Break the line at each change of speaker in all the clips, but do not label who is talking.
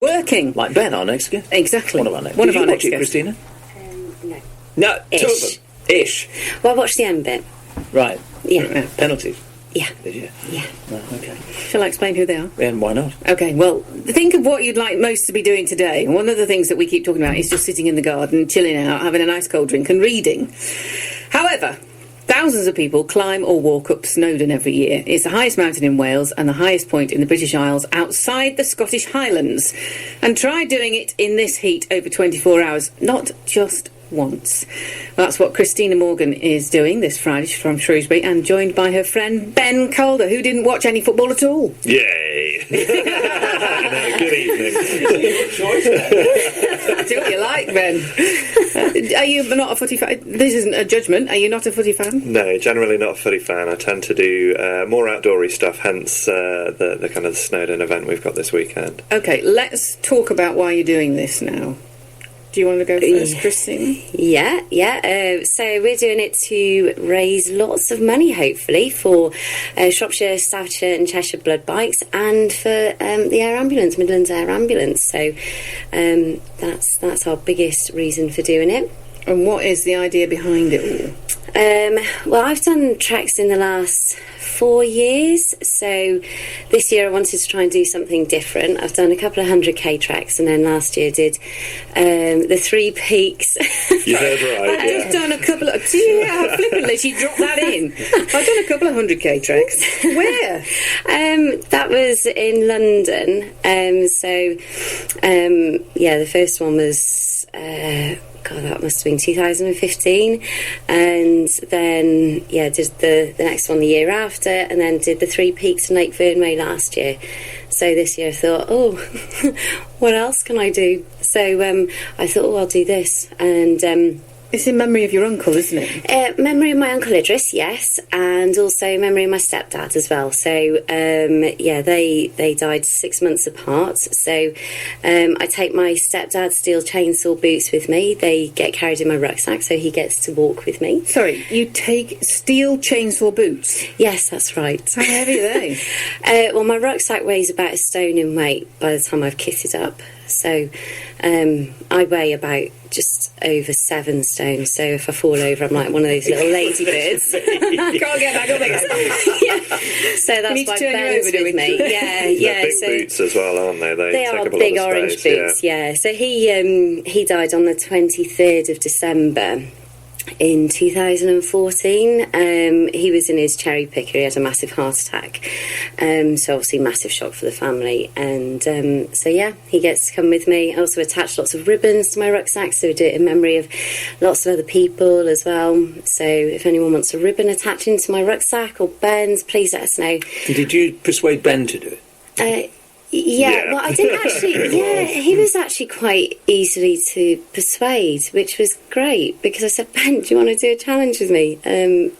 Working.
Like Ben, our next guest.
Exactly.
One of our next.
One
Did
of
you
our
watch it,
next guests.
Christina?
No.
No,
Ish.
two of them. Ish.
Well, I watched the end bit.
Right.
Yeah.
Penalties.
Yeah.
Did you?
Yeah.
Oh, okay.
Shall I explain who they are?
And why not?
Okay, well, think of what you'd like most to be doing today. And one of the things that we keep talking about is just sitting in the garden, chilling out, having a nice cold drink and reading. However, thousands of people climb or walk up Snowdon every year. It's the highest mountain in Wales and the highest point in the British Isles outside the Scottish Highlands. And try doing it in this heat over 24 hours, not just once. That's what Christina Morgan is doing this Friday. She's from Shrewsbury and joined by her friend Ben Calder, who didn't watch any football at all.
Yay! Good evening.
Do what you like, Ben. Are you not a footy fan? This isn't a judgment. Are you not a footy fan?
No, generally not a footy fan. I tend to do more outdoorsy stuff, hence the kind of Snowdon event we've got this weekend.
Okay, let's talk about why you're doing this now. Do you want to go first, Christine?
Yeah. So we're doing it to raise lots of money, hopefully, for Shropshire, Stafforshire and Cheshire Blood Bikes and for the Air Ambulance, Midlands Air Ambulance. So that's our biggest reason for doing it.
And what is the idea behind it all?
Well, I've done treks in the last 4 years, so this year I wanted to try and do something different. I've done a couple of 100k treks, and then last year did the 3 peaks.
You heard right.
I've just done a couple of... Do you hear how flippantly she dropped that in? I've done a couple of 100k treks. Where?
That was in London. The first one was... that must have been 2015, and then did the next one the year after, and then did the 3 peaks in Lake Vyrnwy last year. So this year I thought, what else can I do? So I thought, I'll do this, and
it's in memory of your uncle, isn't it?
Memory of my uncle Idris, yes, and also memory of my stepdad as well. So they died 6 months apart. So I take my stepdad's steel chainsaw boots with me. They get carried in my rucksack, so he gets to walk with me.
Sorry, you take steel chainsaw boots?
Yes, that's right.
How heavy are they?
Well, my rucksack weighs about 1 stone in weight by the time I've kitted up. So I weigh about just over 7 stone. So if I fall over, I'm like one of those little ladybirds.
Can't get back up again.
So that's why Ben's with me.
They're big boots as well, aren't they?
They
take
are
up a
big
lot of
orange
space,
boots. Yeah. So he died on the 23rd of December. In 2014, he was in his cherry picker. He had a massive heart attack, so obviously massive shock for the family. And he gets to come with me. I also attached lots of ribbons to my rucksack, so we do it in memory of lots of other people as well. So if anyone wants a ribbon attaching to my rucksack or Ben's, please let us know.
Did you persuade Ben to do it?
Well, I didn't actually. He was actually quite easily to persuade, which was great because I said, Ben, do you want to do a challenge with me?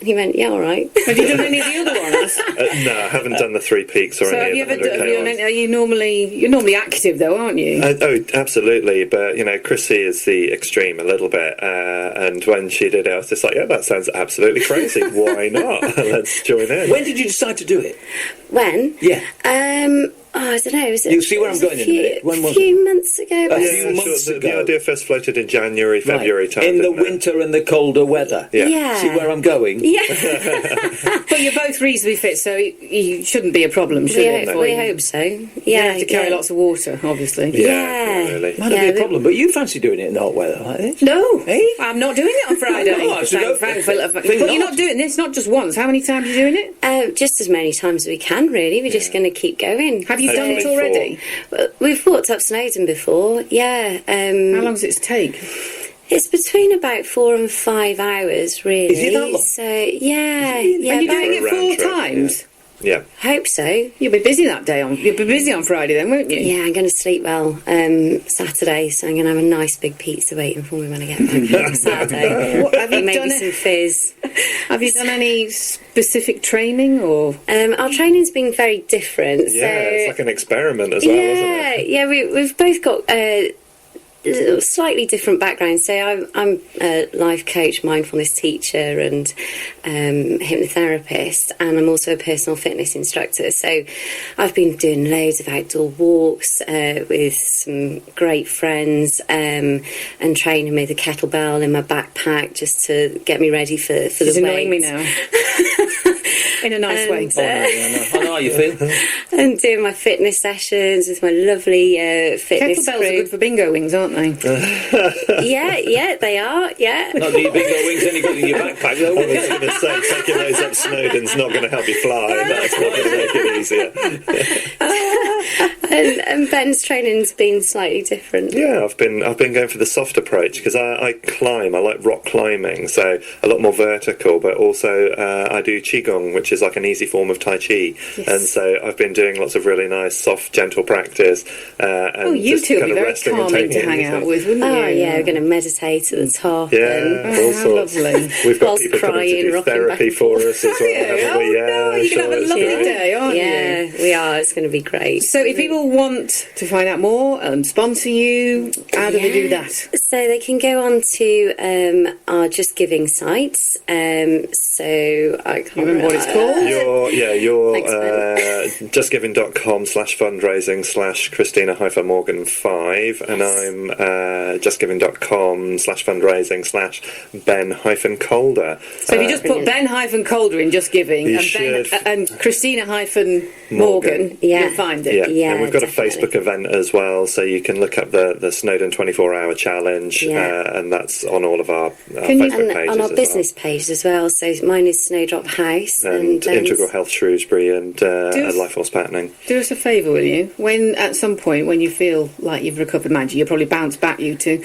He went, yeah, all right.
Have you done any of the other ones?
No, I haven't done the 3 peaks or
So
any
have
of
you
the
ever
100k
done?
ones.
Are you normally active though, aren't you?
Absolutely, but Chrissy is the extreme a little bit, and when she did it, I was just like, yeah, that sounds absolutely crazy. Why not? Let's join in.
When did you decide to do it?
When?
Yeah.
I don't know.
You'll see where I'm going in a minute. When was
a few months ago.
The idea first floated in January, February time.
In the
didn't it?
winter and the colder weather.
Yeah.
See where I'm going?
Yeah.
But you're both reasonably fit, so it shouldn't be a problem, should it?
We hope so.
You
Yeah.
have to carry lots of water, obviously.
Yeah.
Really.
Might not be a problem, but you fancy doing it in hot weather like this?
No,
Eh?
I'm not doing it on Friday.
No, I should
But
hope-
you're not doing this, not just once. How many times are you doing it?
Just as many times as we can, really. We're just going to keep going.
Have you done it already?
We've walked up Snowdon before, yeah.
How long does it take?
It's between about 4 and 5 hours, really.
Is it that long?
So, yeah.
And you're
about-
doing it
round
4
trip,
times?
Yeah.
Hope so.
You'll be busy that day. You'll be busy on Friday then, won't you?
Yeah, I'm going to sleep well Saturday, so I'm going to have a nice big pizza waiting for me when I get back on Saturday.
What, have you
Maybe
done
some fizz.
Have you done any specific training or?
Our training's been very different.
Yeah,
so,
it's like an experiment as well, isn't it?
Yeah, we've both got slightly different background. So I'm a life coach, mindfulness teacher and hypnotherapist, and I'm also a personal fitness instructor. So I've been doing loads of outdoor walks with some great friends and training with a kettlebell in my backpack just to get me ready for the
She's annoying me
weights.
now. In a nice way.
I know how you feel.
And doing my fitness sessions with my lovely fitness
Kettlebells are
crew.
good for bingo wings, aren't they?
Yeah, they are, yeah.
Not that your bingo wings any good in your backpack, though.
I was going to say, taking those up Snowdon's not going to help you fly. That's not going to make it easier.
And Ben's training's been slightly different.
Yeah, I've been going for the soft approach because I climb. I like rock climbing, so a lot more vertical. But also I do qigong, which is like an easy form of tai chi.
Yes.
And so I've been doing lots of really nice, soft, gentle practice. And
You
just
two would
kind
be
of
very
resting and
calming
taking
to hang
it
out
easy.
with, wouldn't you?
Oh, yeah, we're going to meditate at the top.
Yeah,
And
all
how
sorts.
lovely.
We've got
Whilst
people coming
crying,
to do
rocking back
therapy
and
for
forth.
us as well, haven't we?
Oh, no, you can have a
it's
lovely
great.
day, aren't you?
yeah, we are. It's going to be great.
So if people want to find out more and sponsor you, how do they do that?
So they can go on to our Just Giving sites. So I can't
Remember what it's called?
You're
Thanks,
justgiving.com/fundraising/Christina-Morgan5, and I'm justgiving.com/fundraising/Ben-Calder.
So if you just put Ben-Calder in Just Giving
You
and
should.
and Christina-Morgan,
Yeah.
you'll find it.
Yeah.
Yeah,
And we've got
definitely.
a Facebook event as well, so you can look up the Snowdon 24-hour challenge,
Yeah.
and that's on all of our
Can you-
Facebook
And
pages
on our
as
business page as well. So mine is Snowdrop House.
well. And
Ben's-
Integral Health Shrewsbury and
us-
Life Force Patterning.
Do us a favour, will you? When at some point when you feel like you've recovered, mind you'll probably bounce back, you two.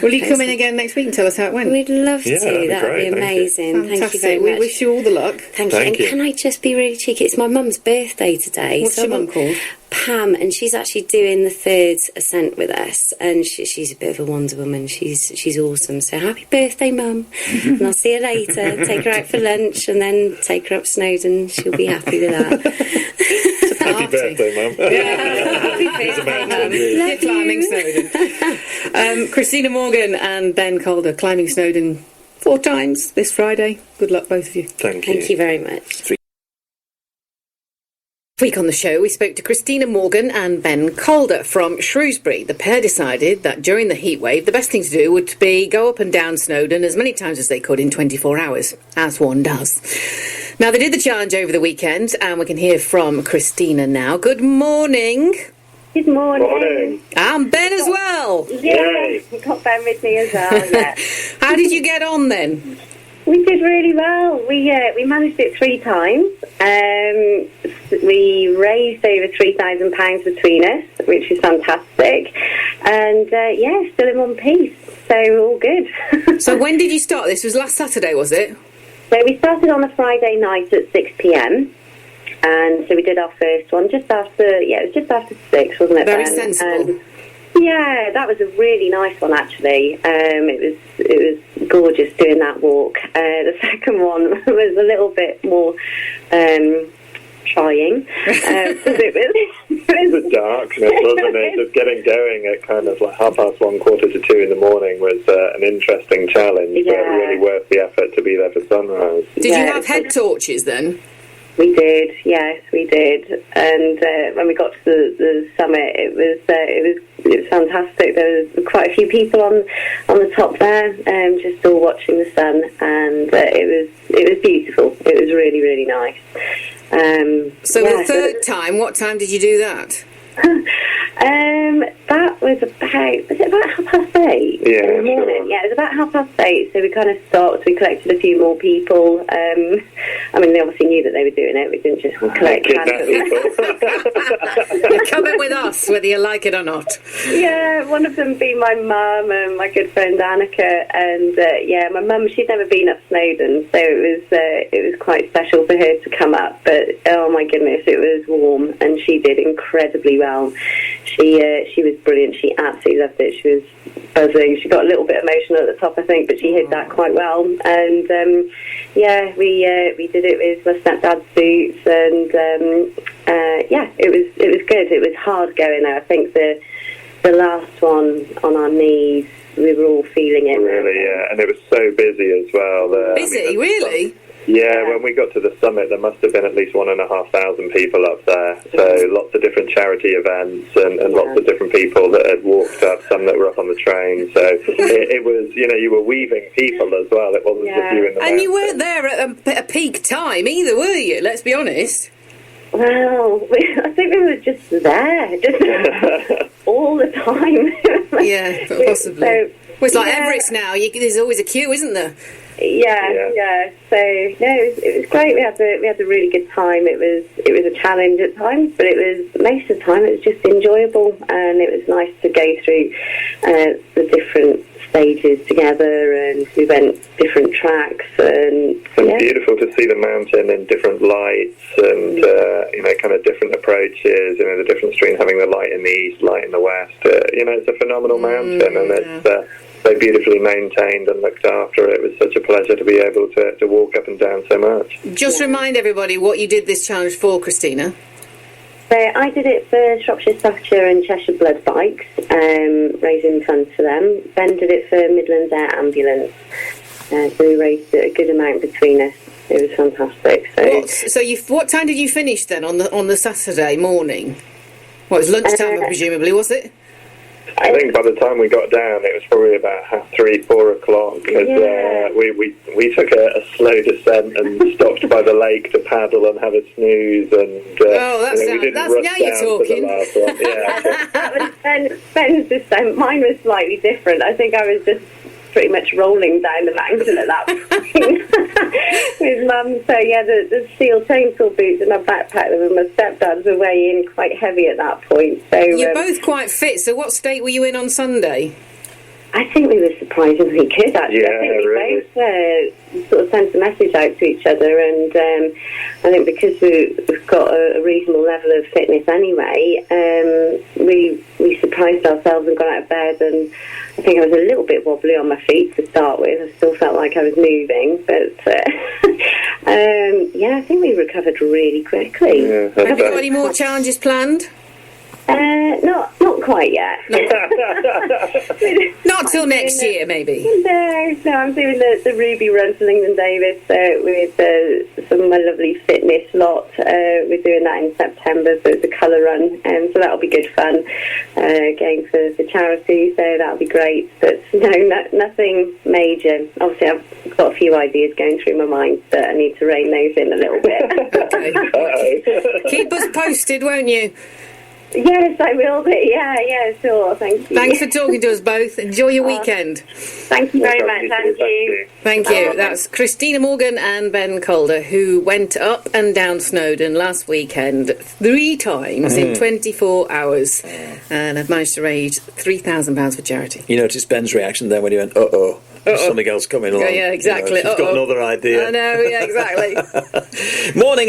Will you come in again next week and tell us how it went?
We'd love
Yeah,
to.
that'd be
That would
great,
be
thank you.
amazing. Thank you
Fantastic.
very
We
much.
wish you all the luck.
Thank you.
Thank
And
you.
can I just be really cheeky? It's my mum's birthday today.
What's
So
your mum called?
Pam, and she's actually doing the third ascent with us, and she's a bit of a Wonder Woman. She's awesome. So happy birthday, Mum! And I'll see you later. Take her out for lunch, and then take her up Snowdon. She'll be happy with that.
Happy birthday, Mum.
Happy birthday, Mum!
You're
Love
climbing
you.
Snowdon. Christina Morgan and Ben Calder climbing Snowdon 4 times this Friday. Good luck, both of you.
Thank you.
Thank you very much.
This week on the show, we spoke to Christina Morgan and Ben Calder from Shrewsbury. The pair decided that during the heatwave, the best thing to do would be go up and down Snowdon as many times as they could in 24 hours, as one does. Now, they did the challenge over the weekend, and we can hear from Christina now. Good morning.
Good morning.
Morning.
And Ben as well.
Yeah, you got Ben with me as well. Yeah,
How did you get on then?
we did really well. We managed it 3 times. We raised over £3,000 between us, which is fantastic. And still in one piece, so all good.
So when did you start? This was last Saturday, was it?
So we started on a Friday night at 6 p.m. And so we did our first one just after. Yeah, it was just after 6, wasn't it?
Very
Ben?
sensible.
Yeah, that was a really nice one actually. It was gorgeous doing that walk. The second one was a little bit more trying.
The darkness, wasn't it? Just getting going at kind of like 1:30, 1:45 in the morning was an interesting challenge, but
Yeah.
really worth the effort to be there for sunrise.
Did you
Yeah.
have head torches then?
We did, yes, we did. And when we got to the summit, it was fantastic. There was quite a few people on the top there, just all watching the sun, and it was beautiful. It was really, really nice.
So the third time, what time did you do that?
That was about 8:30
Yeah,
in the morning?
sure.
Yeah, it was about 8:30. So we kind of stopped. We collected a few more people. I mean, they obviously knew that they were doing it. We didn't just collect
Kidnap
randomly.
people.
You're coming with us, whether you like it or not.
Yeah, one of them being my mum and my good friend Annika, and my mum, she'd never been up Snowdon, so it was quite special for her to come up. But oh my goodness, it was warm, and she did incredibly well. She was brilliant. She absolutely loved it. She was buzzing. She got a little bit emotional at the top, I think, but she hid that quite well. And we did it with my stepdad's boots, and it was good. It was hard going there. I think the last on our knees. We were all feeling it.
Really, yeah. And it was so busy as well.
Busy, really?
Yeah, when we got to the summit, there must have been at least 1,500 people up there. So lots of different charity events and lots of different people that had walked up, some that were up on the train. So it was, you were weaving people as well. It wasn't just you in the
And you weren't there at a peak time either, were you? Let's be honest.
Well, I think we were just there, just all the time.
Yeah, possibly.
So,
well, it's like Everett's now. There's always a queue, isn't there?
Yeah. So no, it was great. We had a really good time. It was a challenge at times, but it was most of the time it was just enjoyable, and it was nice to go through the different stages together, and we went different tracks, and
beautiful to see the mountain in different lights, and kind of different approaches. The difference between having the light in the east, light in the west. It's a phenomenal mountain, and it's so beautifully maintained and looked after. It was such a pleasure to be able to walk up and down so much.
Just remind everybody what you did this challenge for, Christina.
So I did it for Shropshire, Stafforshire and Cheshire Blood Bikes, raising funds for them. Ben did it for Midlands Air Ambulance. So we raised a good amount between us. It was fantastic.
What time did you finish then on the Saturday morning? Well, it was lunchtime, presumably, was it?
I think by the time we got down, it was probably about 3, 4 o'clock, because we took a slow descent and stopped by the lake to paddle and have a snooze, and
now you're talking.
That was Ben's descent. Mine was slightly different. I think I was just pretty much rolling down the mountain at that point with Mum. So the steel chainsaw boots and my backpack and my stepdads were weighing quite heavy at that point. So
you're both quite fit. So what state were you in on Sunday?
I think we were surprisingly good, actually. I think we both sort of sent a message out to each other, and I think because we've got a reasonable level of fitness anyway, we surprised ourselves and got out of bed, and I think I was a little bit wobbly on my feet to start with. I still felt like I was moving, but I think we recovered really quickly.
Yeah,
have you got any more challenges planned?
Not quite yet.
Not till next year, maybe.
No, I'm doing the Ruby Run to Lincoln Davis with some of my lovely fitness lot. We're doing that in September, so it's a colour run, so that'll be good fun. Going for charity, so that'll be great. But no, nothing major. Obviously, I've got a few ideas going through my mind, but I need to rein those in a little bit.
Okay. Keep us posted, won't you?
Yes, I will be. Yeah, sure. Thank you.
Thanks for talking to us both. Enjoy your weekend.
Thank you very much. Thank you.
Thank you. That's Christina Morgan and Ben Calder, who went up and down Snowdon last weekend 3 times in 24 hours and have managed to raise £3,000 for charity.
You noticed Ben's reaction then when he went, there's something else coming along.
Yeah, exactly.
She's got another idea.
I know, yeah, exactly.
Morning.